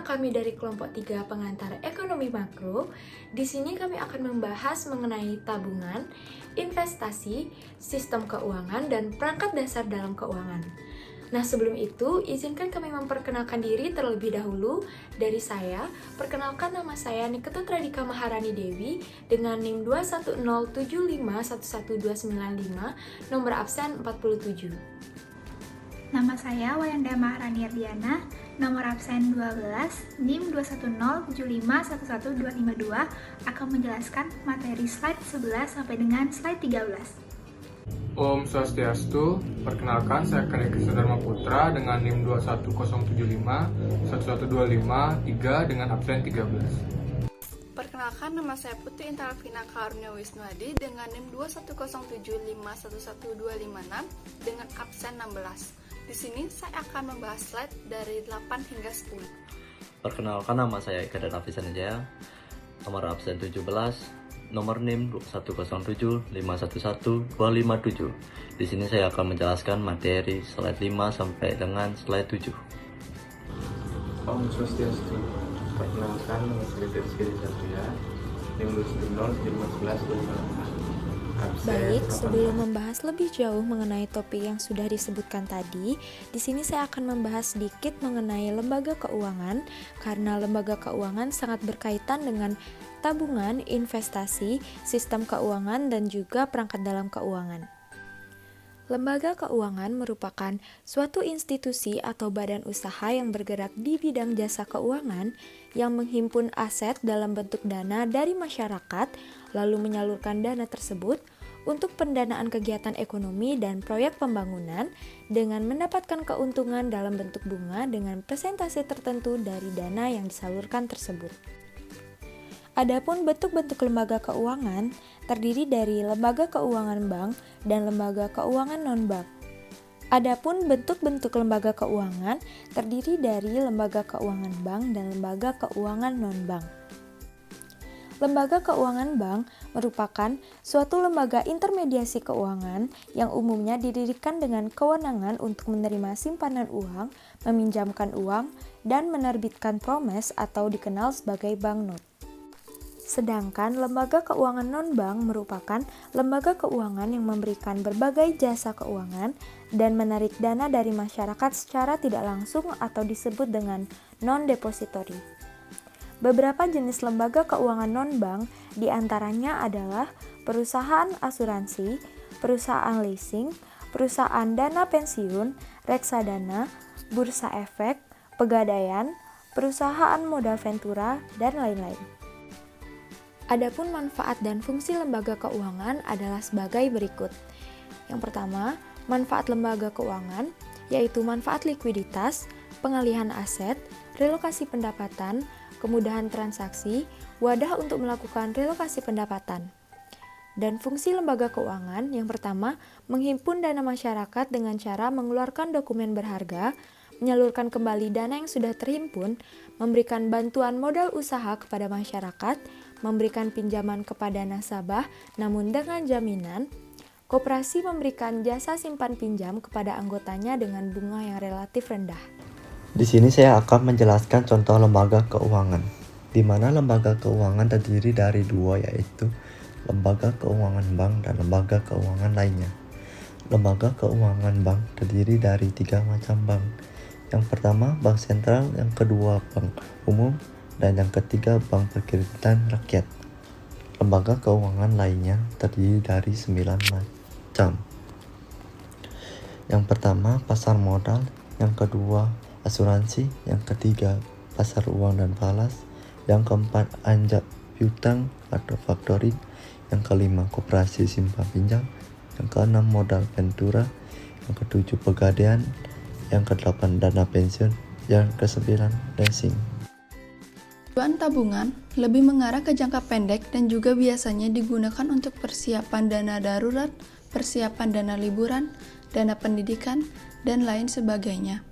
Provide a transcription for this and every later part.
kami dari kelompok 3 pengantar ekonomi makro. Di sini kami akan membahas mengenai tabungan, investasi, sistem keuangan, dan perangkat dasar dalam keuangan. Nah, sebelum itu, izinkan kami memperkenalkan diri terlebih dahulu. Dari saya, perkenalkan nama saya Niketut Radika Maharani Dewi dengan NIM 21075111295, nomor absen 47. Nama saya Wayanda Maharani Ardiana, nomor absen 12, NIM 21075111252, akan menjelaskan materi slide 11 sampai dengan slide 13. Om Swastiastu, perkenalkan saya Kaneka Dharma Putra dengan NIM 210751125 dengan absen 13. Perkenalkan, nama saya Putri Intarvina Karunia Wisnuadi dengan NIM 21075111256 dengan absen 16. Di sini saya akan membahas slide dari 8 hingga 10. Perkenalkan, nama saya Eka dan Afizan Jaya, nomor absen 17, nomor NIM 107511257. Di sini saya akan menjelaskan materi slide 5 sampai dengan slide 7. Om Swastiastu, perkenalkan nama saya Rizky Satria, NIM 210751125. Baik, sebelum membahas lebih jauh mengenai topik yang sudah disebutkan tadi, di sini saya akan membahas sedikit mengenai lembaga keuangan, karena lembaga keuangan sangat berkaitan dengan tabungan, investasi, sistem keuangan, dan juga perangkat dalam keuangan. Lembaga keuangan merupakan suatu institusi atau badan usaha yang bergerak di bidang jasa keuangan yang menghimpun aset dalam bentuk dana dari masyarakat, lalu menyalurkan dana tersebut untuk pendanaan kegiatan ekonomi dan proyek pembangunan dengan mendapatkan keuntungan dalam bentuk bunga dengan persentase tertentu dari dana yang disalurkan tersebut. Adapun bentuk-bentuk lembaga keuangan terdiri dari lembaga keuangan bank dan lembaga keuangan non-bank. Adapun bentuk-bentuk lembaga keuangan terdiri dari lembaga keuangan bank dan lembaga keuangan non-bank. Lembaga keuangan bank merupakan suatu lembaga intermediasi keuangan yang umumnya didirikan dengan kewenangan untuk menerima simpanan uang, meminjamkan uang, dan menerbitkan promes atau dikenal sebagai banknot. Sedangkan lembaga keuangan non-bank merupakan lembaga keuangan yang memberikan berbagai jasa keuangan dan menarik dana dari masyarakat secara tidak langsung atau disebut dengan non-depository. Beberapa jenis lembaga keuangan non-bank diantaranya adalah perusahaan asuransi, perusahaan leasing, perusahaan dana pensiun, reksadana, bursa efek, pegadaian, perusahaan modal ventura, dan lain-lain. Adapun manfaat dan fungsi lembaga keuangan adalah sebagai berikut. Yang pertama, manfaat lembaga keuangan yaitu manfaat likuiditas, pengalihan aset, relokasi pendapatan, kemudahan transaksi, wadah untuk melakukan relokasi pendapatan. Dan fungsi lembaga keuangan yang pertama, menghimpun dana masyarakat dengan cara mengeluarkan dokumen berharga, menyalurkan kembali dana yang sudah terhimpun, memberikan bantuan modal usaha kepada masyarakat, memberikan pinjaman kepada nasabah namun dengan jaminan, koperasi memberikan jasa simpan pinjam kepada anggotanya dengan bunga yang relatif rendah. Di sini saya akan menjelaskan contoh lembaga keuangan, di mana lembaga keuangan terdiri dari dua, yaitu lembaga keuangan bank dan lembaga keuangan lainnya. Lembaga keuangan bank terdiri dari 3 macam bank. Yang pertama, bank sentral, yang kedua, bank umum, dan yang ketiga, bank perkreditan rakyat. Lembaga keuangan lainnya terdiri dari 9 macam. Yang pertama, pasar modal, yang kedua, asuransi, yang ketiga, pasar uang dan falas, yang keempat, anjak piutang atau factoring, yang kelima, koperasi simpan pinjam, yang keenam, modal ventura, yang ketujuh, pegadaian, yang kedelapan, dana pensiun, yang kesembilan, leasing. Tujuan tabungan lebih mengarah ke jangka pendek dan juga biasanya digunakan untuk persiapan dana darurat, persiapan dana liburan, dana pendidikan, dan lain sebagainya.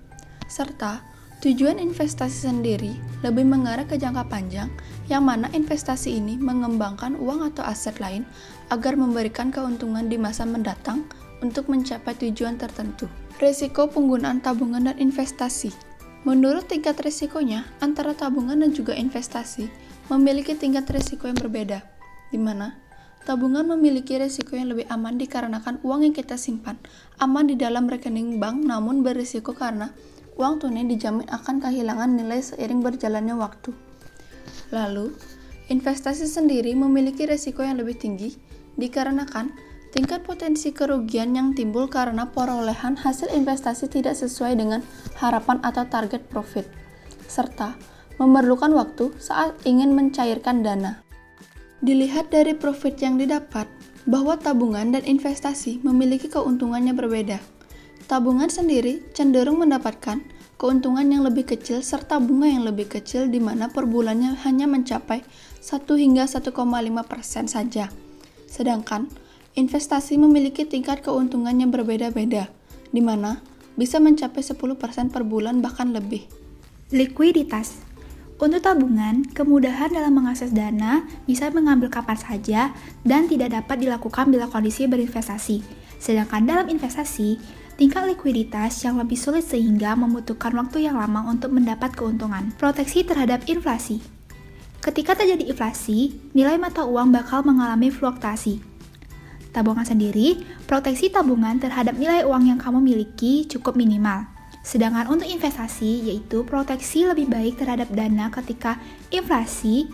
Serta tujuan investasi sendiri lebih mengarah ke jangka panjang, yang mana investasi ini mengembangkan uang atau aset lain agar memberikan keuntungan di masa mendatang untuk mencapai tujuan tertentu. Risiko penggunaan tabungan dan investasi. Menurut tingkat risikonya, antara tabungan dan juga investasi memiliki tingkat risiko yang berbeda, di mana tabungan memiliki risiko yang lebih aman dikarenakan uang yang kita simpan aman di dalam rekening bank, namun berisiko karena uang tunai dijamin akan kehilangan nilai seiring berjalannya waktu. Lalu, investasi sendiri memiliki risiko yang lebih tinggi dikarenakan tingkat potensi kerugian yang timbul karena perolehan hasil investasi tidak sesuai dengan harapan atau target profit, serta memerlukan waktu saat ingin mencairkan dana. Dilihat dari profit yang didapat, bahwa tabungan dan investasi memiliki keuntungannya berbeda. Tabungan sendiri cenderung mendapatkan keuntungan yang lebih kecil serta bunga yang lebih kecil di mana per bulannya hanya mencapai 1 hingga 1,5% saja. Sedangkan investasi memiliki tingkat keuntungan yang berbeda-beda, di mana bisa mencapai 10% per bulan bahkan lebih. Likuiditas. Untuk tabungan, kemudahan dalam mengakses dana bisa mengambil kapan saja dan tidak dapat dilakukan bila kondisi berinvestasi. Sedangkan dalam investasi, tingkat likuiditas yang lebih sulit sehingga membutuhkan waktu yang lama untuk mendapat keuntungan. Proteksi terhadap inflasi. Ketika terjadi inflasi, nilai mata uang bakal mengalami fluktuasi. Tabungan sendiri, proteksi tabungan terhadap nilai uang yang kamu miliki cukup minimal. Sedangkan untuk investasi, yaitu proteksi lebih baik terhadap dana ketika inflasi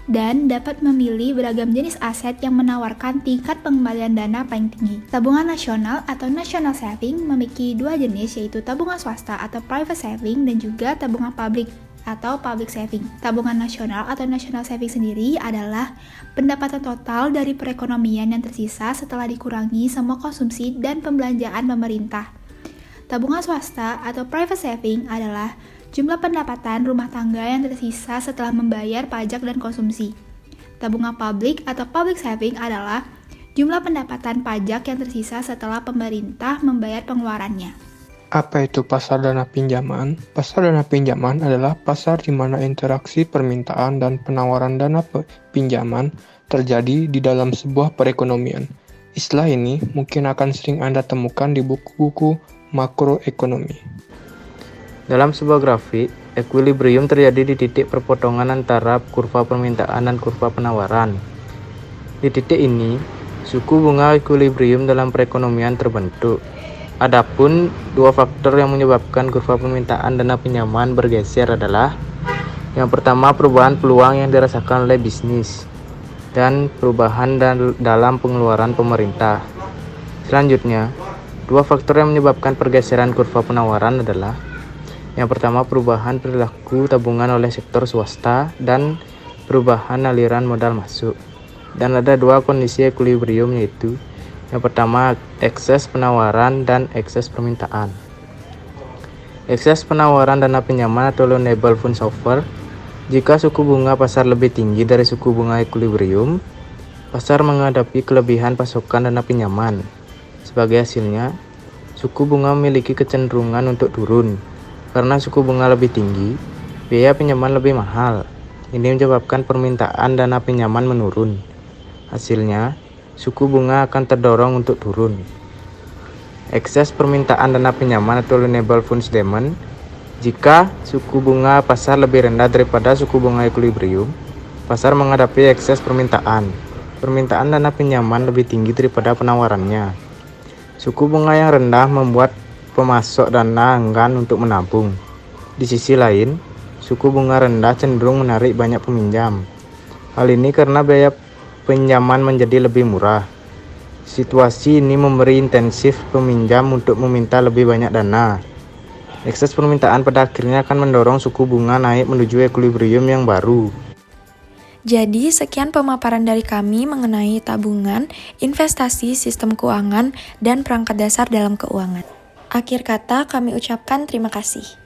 dan dapat memilih beragam jenis aset yang menawarkan tingkat pengembalian dana paling tinggi. Tabungan nasional atau national saving memiliki dua jenis, yaitu tabungan swasta atau private saving dan juga tabungan publik atau public saving. Tabungan nasional atau national saving sendiri adalah pendapatan total dari perekonomian yang tersisa setelah dikurangi semua konsumsi dan pembelanjaan pemerintah. Tabungan swasta atau private saving adalah jumlah pendapatan rumah tangga yang tersisa setelah membayar pajak dan konsumsi. Tabungan publik atau public saving adalah jumlah pendapatan pajak yang tersisa setelah pemerintah membayar pengeluarannya. Apa itu pasar dana pinjaman? Pasar dana pinjaman adalah pasar di mana interaksi permintaan dan penawaran dana pinjaman terjadi di dalam sebuah perekonomian. Istilah ini mungkin akan sering Anda temukan di buku-buku makroekonomi. Dalam sebuah grafik, equilibrium terjadi di titik perpotongan antara kurva permintaan dan kurva penawaran. Di titik ini, suku bunga equilibrium dalam perekonomian terbentuk. Adapun dua faktor yang menyebabkan kurva permintaan dana pinjaman bergeser adalah yang pertama perubahan peluang yang dirasakan oleh bisnis dan perubahan dalam pengeluaran pemerintah. Selanjutnya, dua faktor yang menyebabkan pergeseran kurva penawaran adalah yang pertama perubahan perilaku tabungan oleh sektor swasta dan perubahan aliran modal masuk. Dan ada dua kondisi equilibrium, yaitu yang pertama ekses penawaran dan ekses permintaan. Ekses penawaran dana pinjaman atau loanable funds offer. Jika suku bunga pasar lebih tinggi dari suku bunga equilibrium, pasar menghadapi kelebihan pasokan dana pinjaman. Sebagai hasilnya, suku bunga memiliki kecenderungan untuk turun. Karena suku bunga lebih tinggi, biaya pinjaman lebih mahal. Ini menyebabkan permintaan dana pinjaman menurun. Hasilnya, suku bunga akan terdorong untuk turun. Ekses permintaan dana pinjaman atau loanable funds demand. Jika suku bunga pasar lebih rendah daripada suku bunga equilibrium, pasar menghadapi ekses permintaan. Permintaan dana pinjaman lebih tinggi daripada penawarannya. Suku bunga yang rendah membuat pemasok dana enggan untuk menabung. Di sisi lain, suku bunga rendah cenderung menarik banyak peminjam. Hal ini karena biaya pinjaman menjadi lebih murah. Situasi ini memberi intensif peminjam untuk meminta lebih banyak dana. Ekses permintaan pada akhirnya akan mendorong suku bunga naik menuju equilibrium yang baru. Jadi, sekian pemaparan dari kami mengenai tabungan, investasi, sistem keuangan, dan perangkat dasar dalam keuangan. Akhir kata, kami ucapkan terima kasih.